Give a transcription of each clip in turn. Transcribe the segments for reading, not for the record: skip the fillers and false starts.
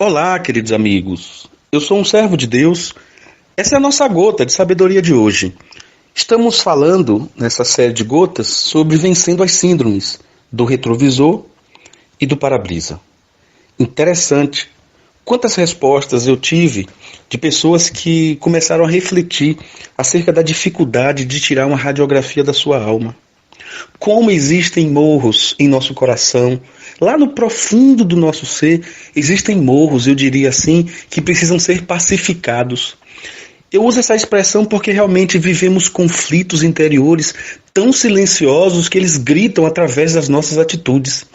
Olá, queridos amigos. Eu sou um servo de Deus. Essa é a nossa gota de sabedoria de hoje. Estamos falando, nessa série de gotas, sobre vencendo as síndromes do retrovisor e do para-brisa. Interessante quantas respostas eu tive de pessoas que começaram a refletir acerca da dificuldade de tirar uma radiografia da sua alma. Como existem morros em nosso coração, lá no profundo do nosso ser, existem morros, eu diria assim, que precisam ser pacificados. Eu uso essa expressão porque realmente vivemos conflitos interiores tão silenciosos que eles gritam através das nossas atitudes.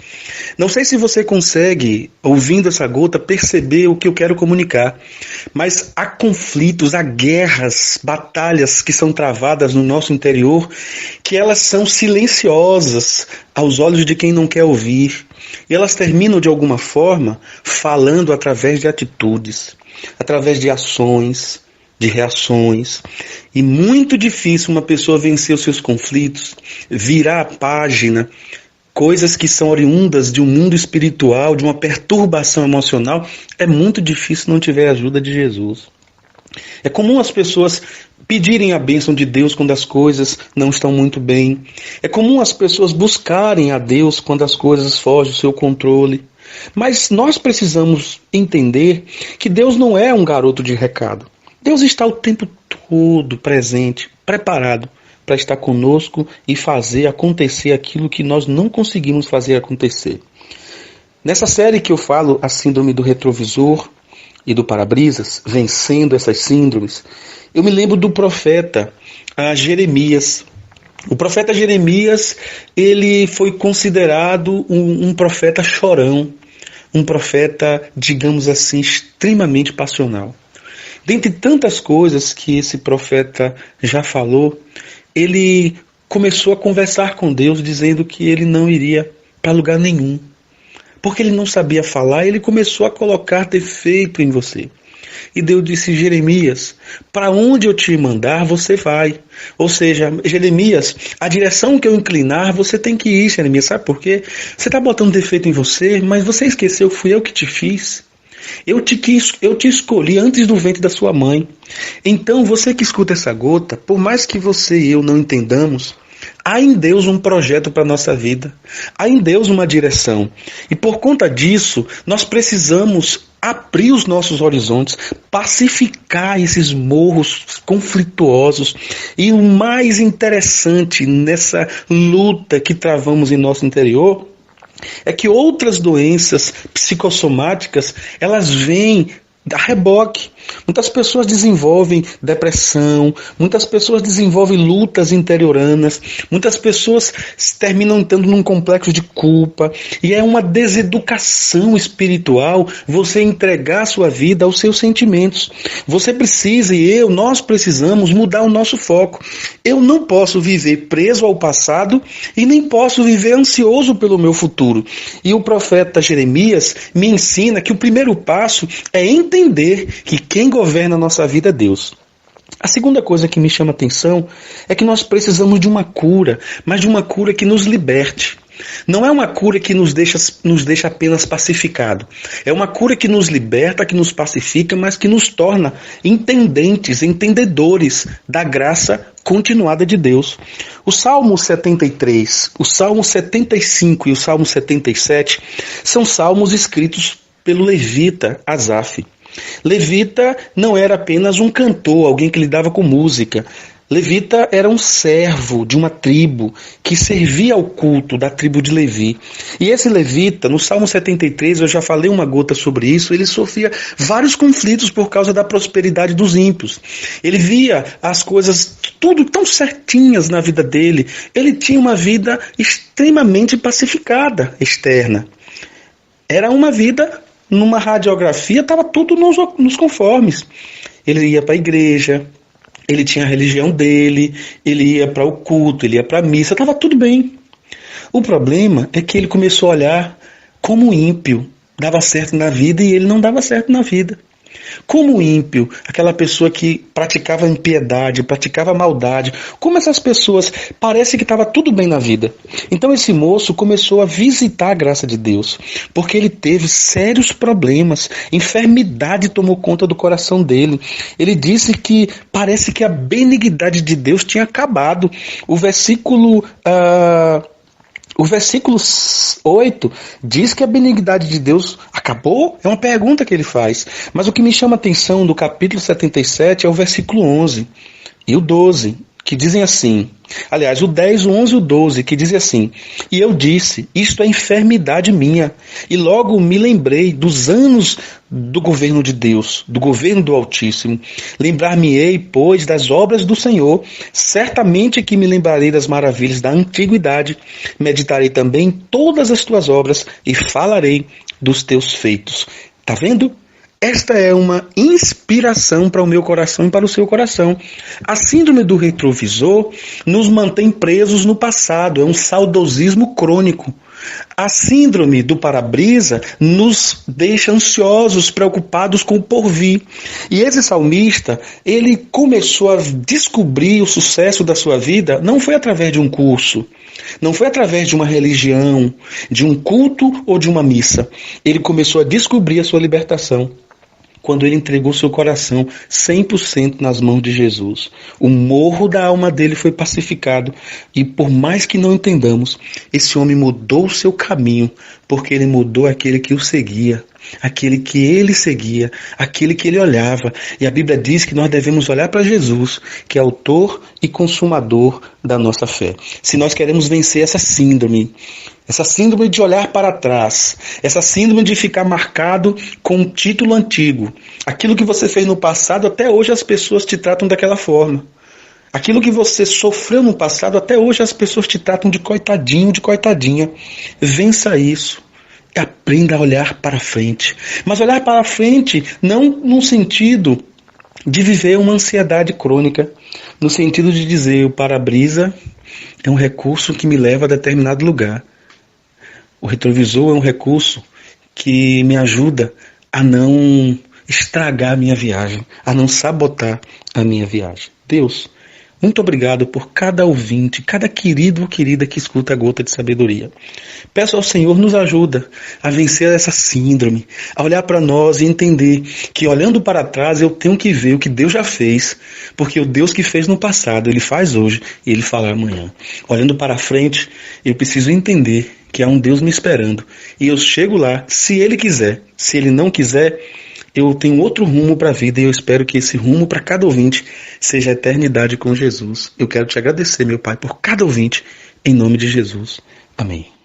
Não sei se você consegue, ouvindo essa gota, perceber o que eu quero comunicar, mas há conflitos, há guerras, batalhas que são travadas no nosso interior, que elas são silenciosas aos olhos de quem não quer ouvir. E elas terminam de alguma forma falando através de atitudes, através de ações, de reações. E muito difícil uma pessoa vencer os seus conflitos, virar a página, coisas que são oriundas de um mundo espiritual, de uma perturbação emocional, é muito difícil se não tiver a ajuda de Jesus. É comum as pessoas pedirem a bênção de Deus quando as coisas não estão muito bem. É comum as pessoas buscarem a Deus quando as coisas fogem do seu controle. Mas nós precisamos entender que Deus não é um garoto de recado. Deus está o tempo todo presente, preparado para estar conosco e fazer acontecer aquilo que nós não conseguimos fazer acontecer. Nessa série que eu falo, a síndrome do retrovisor e do para-brisas, vencendo essas síndromes, eu me lembro do profeta Jeremias. O profeta Jeremias, ele foi considerado um profeta chorão, um profeta, digamos assim, extremamente passional. Dentre tantas coisas que esse profeta já falou, ele começou a conversar com Deus, dizendo que ele não iria para lugar nenhum. Porque ele não sabia falar, ele começou a colocar defeito em você. E Deus disse: Jeremias, para onde eu te mandar, você vai. Ou seja, Jeremias, a direção que eu inclinar, você tem que ir, Jeremias. Sabe por quê? Você está botando defeito em você, mas você esqueceu que fui eu que te fiz. Eu te escolhi antes do ventre da sua mãe. Então, você que escuta essa gota, por mais que você e eu não entendamos, há em Deus um projeto para a nossa vida. Há em Deus uma direção. E por conta disso, nós precisamos abrir os nossos horizontes, pacificar esses morros conflituosos. E o mais interessante nessa luta que travamos em nosso interior é que outras doenças psicossomáticas, elas vêm a reboque. Muitas pessoas desenvolvem depressão, muitas pessoas desenvolvem lutas interioranas, muitas pessoas terminam entrando num complexo de culpa, e é uma deseducação espiritual você entregar a sua vida aos seus sentimentos. Você precisa, nós precisamos mudar o nosso foco. Eu não posso viver preso ao passado e nem posso viver ansioso pelo meu futuro. E o profeta Jeremias me ensina que o primeiro passo é entender que quem governa a nossa vida é Deus. A segunda coisa que me chama a atenção é que nós precisamos de uma cura, mas de uma cura que nos liberte. Não é uma cura que nos deixa apenas pacificado. É uma cura que nos liberta, que nos pacifica, mas que nos torna entendedores da graça continuada de Deus. O Salmo 73, o Salmo 75 e o Salmo 77 são salmos escritos pelo levita Asaf. Levita não era apenas um cantor, alguém que lidava com música. Levita era um servo de uma tribo que servia ao culto da tribo de Levi. E esse levita, no Salmo 73, eu já falei uma gota sobre isso, ele sofria vários conflitos por causa da prosperidade dos ímpios. Ele via as coisas tudo tão certinhas na vida dele. Ele tinha uma vida extremamente pacificada, externa. Era uma vida, numa radiografia, estava tudo nos conformes. Ele ia para a igreja, ele tinha a religião dele, ele ia para o culto, ele ia para a missa, estava tudo bem. O problema é que ele começou a olhar como ímpio, dava certo na vida e ele não dava certo na vida. Como o ímpio, aquela pessoa que praticava impiedade, praticava maldade, como essas pessoas, parece que estava tudo bem na vida. Então esse moço começou a visitar a graça de Deus, porque ele teve sérios problemas, enfermidade tomou conta do coração dele. Ele disse que parece que a benignidade de Deus tinha acabado. O versículo 8 diz que a benignidade de Deus acabou? É uma pergunta que ele faz. Mas o que me chama a atenção do capítulo 77 é o versículo 11 e o 12, que dizem assim. Aliás, o 10, o 11 e o 12, que dizem assim: E eu disse, isto é enfermidade minha. E logo me lembrei dos anos do governo de Deus, do governo do Altíssimo. Lembrar-me-ei, pois, das obras do Senhor. Certamente que me lembrarei das maravilhas da antiguidade. Meditarei também todas as tuas obras e falarei dos teus feitos. Tá vendo? Esta é uma inspiração para o meu coração e para o seu coração. A síndrome do retrovisor nos mantém presos no passado, é um saudosismo crônico. A síndrome do para-brisa nos deixa ansiosos, preocupados com o porvir. E esse salmista, ele começou a descobrir o sucesso da sua vida, não foi através de um curso, não foi através de uma religião, de um culto ou de uma missa. Ele começou a descobrir a sua libertação quando ele entregou seu coração 100% nas mãos de Jesus. O morro da alma dele foi pacificado. E por mais que não entendamos, esse homem mudou o seu caminho, porque ele mudou aquele que o seguia, aquele que ele seguia, aquele que ele olhava. E a Bíblia diz que nós devemos olhar para Jesus, que é autor e consumador da nossa fé. Se nós queremos vencer essa síndrome de olhar para trás, essa síndrome de ficar marcado com um título antigo, aquilo que você fez no passado, até hoje as pessoas te tratam daquela forma. Aquilo que você sofreu no passado, até hoje as pessoas te tratam de coitadinho, de coitadinha. Vença isso. E aprenda a olhar para frente. Mas olhar para frente não no sentido de viver uma ansiedade crônica, no sentido de dizer, o para-brisa é um recurso que me leva a determinado lugar. O retrovisor é um recurso que me ajuda a não estragar a minha viagem, a não sabotar a minha viagem. Deus, muito obrigado por cada ouvinte, cada querido ou querida que escuta a Gota de Sabedoria. Peço ao Senhor, nos ajuda a vencer essa síndrome, a olhar para nós e entender que olhando para trás eu tenho que ver o que Deus já fez, porque o Deus que fez no passado, Ele faz hoje e Ele fará amanhã. Olhando para frente, eu preciso entender que há um Deus me esperando e eu chego lá se Ele quiser. Se Ele não quiser, eu tenho outro rumo para a vida e eu espero que esse rumo para cada ouvinte seja a eternidade com Jesus. Eu quero te agradecer, meu Pai, por cada ouvinte, em nome de Jesus. Amém.